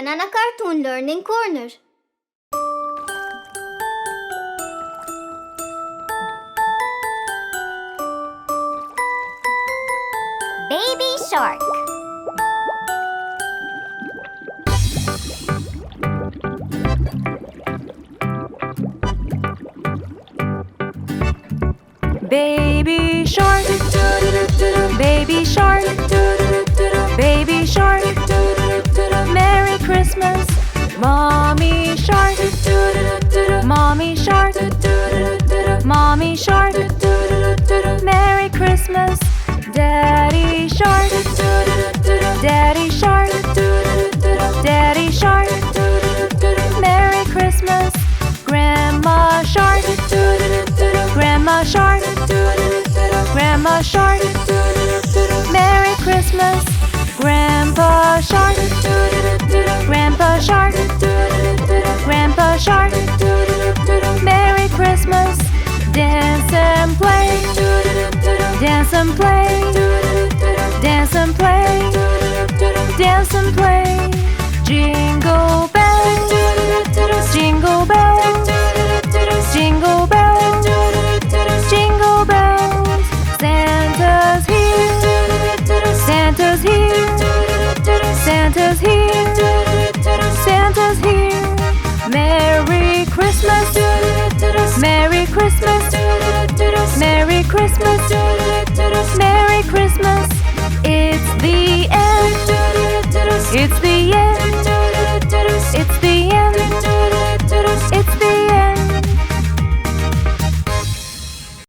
Banana Cartoon Learning Corner. Baby Shark. Baby shark, baby shark, baby shark, Merry Christmas, Mommy shark, Mommy shark, Mommy shark, Merry Christmas, Daddy shark, Daddy shark, Daddy shark, Merry Christmas, Grandma shark, Grandma shark, Grandma shark, Merry Christmas, Grandpa shark, Grandpa shark, Grandpa shark, Merry Christmas, dance and play, dance and play, dance and play, dance and play, jingle bells, jingle bells, jingle bells, jingle bells, Santa's here, Santa's here, Santa's here, Santa's here, Merry Christmas, Merry Christmas, Merry Christmas, Merry Christmas, it's the end, it's the end,